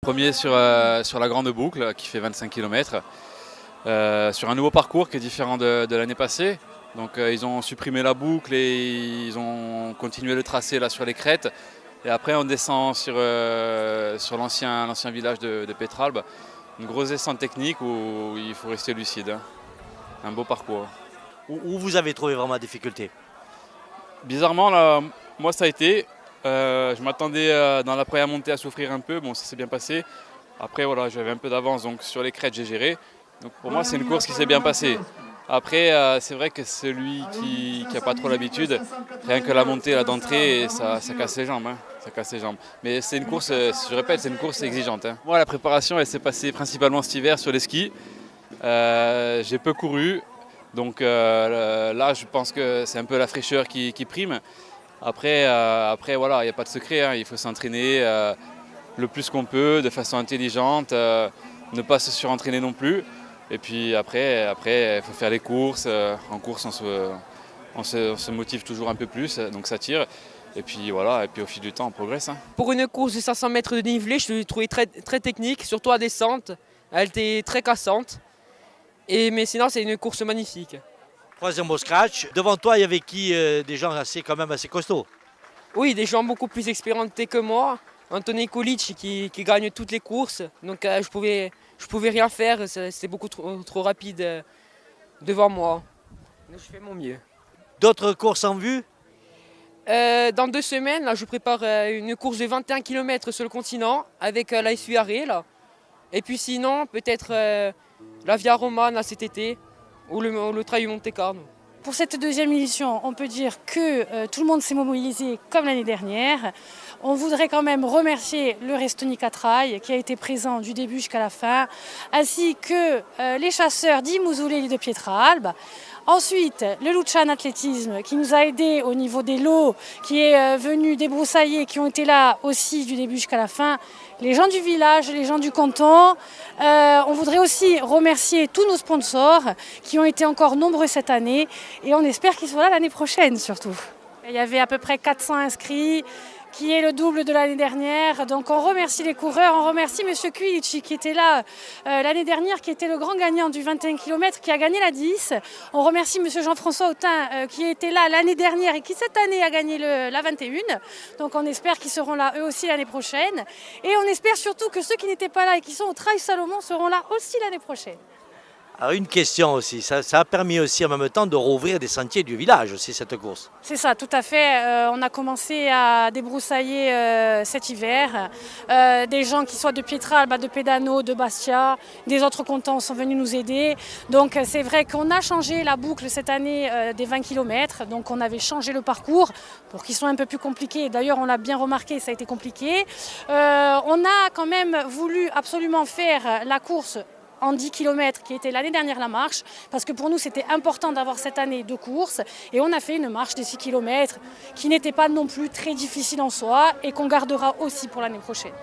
Premier sur la grande boucle qui fait 25 km, sur un nouveau parcours qui est différent de l'année passée. Donc ils ont supprimé la boucle et ils ont continué le tracé là sur les crêtes. Et après on descend sur l'ancien village de Petralbe. Une grosse descente technique où il faut rester lucide, hein. Un beau parcours. Où vous avez trouvé vraiment la difficulté? Bizarrement, là, moi ça a été. Je m'attendais dans la première montée à souffrir un peu, bon ça s'est bien passé. Après voilà, j'avais un peu d'avance, donc sur les crêtes j'ai géré. Donc pour moi c'est une course qui s'est bien passée. Après c'est vrai que celui qui n'a pas trop l'habitude, rien que la montée là d'entrée, ça casse les jambes, hein. Ça casse les jambes. Mais c'est une course, je répète, c'est une course exigeante, hein. Moi la préparation elle s'est passée principalement cet hiver sur les skis. J'ai peu couru, donc là je pense que c'est un peu la fraîcheur qui prime. Après voilà, il n'y a pas de secret, hein. Il faut s'entraîner le plus qu'on peut, de façon intelligente, ne pas se surentraîner non plus. Et puis après il faut faire les courses. En course, on se motive toujours un peu plus, donc ça tire. Et puis voilà, et puis au fil du temps, on progresse, hein. Pour une course de 500 mètres de dénivelé, je l'ai trouvé très technique, surtout à descente. Elle était très cassante. Mais sinon, c'est une course magnifique. Troisième au scratch. Devant toi, il y avait qui? Des gens quand même assez costauds. Oui, des gens beaucoup plus expérimentés que moi. Anthony Kulic qui gagne toutes les courses. Donc je pouvais rien faire, c'était beaucoup trop rapide devant moi. Donc, je fais mon mieux. D'autres courses en vue? Dans 2 semaines, là, je prépare une course de 21 km sur le continent avec la SUARE, là. Et puis sinon, peut-être la Via Romana cet été ou le Trail du Monte Carlo. Pour cette deuxième édition, on peut dire que tout le monde s'est mobilisé comme l'année dernière. On voudrait quand même remercier le Restonica Trail qui a été présent du début jusqu'à la fin, ainsi que les chasseurs d'Imoussoulé et de Pietralbe. Ensuite, le Lucian Athlétisme qui nous a aidés au niveau des lots, qui est venu débroussailler, qui ont été là aussi du début jusqu'à la fin. Les gens du village, les gens du canton. On voudrait aussi remercier tous nos sponsors qui ont été encore nombreux cette année et on espère qu'ils seront là l'année prochaine surtout. Il y avait à peu près 400 inscrits, qui est le double de l'année dernière. Donc on remercie les coureurs, on remercie M. Kulic qui était là l'année dernière, qui était le grand gagnant du 21 km, qui a gagné la 10. On remercie M. Jean-François Autain qui était là l'année dernière et qui cette année a gagné la 21. Donc on espère qu'ils seront là eux aussi l'année prochaine. Et on espère surtout que ceux qui n'étaient pas là et qui sont au Trail Salomon seront là aussi l'année prochaine. Alors une question aussi, ça a permis aussi en même temps de rouvrir des sentiers du village aussi cette course. C'est ça, tout à fait. On a commencé à débroussailler cet hiver. Des gens qui soient de Pietralbe, de Pedano, de Bastia, des autres cantons sont venus nous aider. Donc c'est vrai qu'on a changé la boucle cette année des 20 km. Donc on avait changé le parcours pour qu'il soit un peu plus compliqué. D'ailleurs on l'a bien remarqué, ça a été compliqué. On a quand même voulu absolument faire la course en 10 km qui était l'année dernière la marche, parce que pour nous c'était important d'avoir cette année 2 courses et on a fait une marche de 6 km qui n'était pas non plus très difficile en soi et qu'on gardera aussi pour l'année prochaine.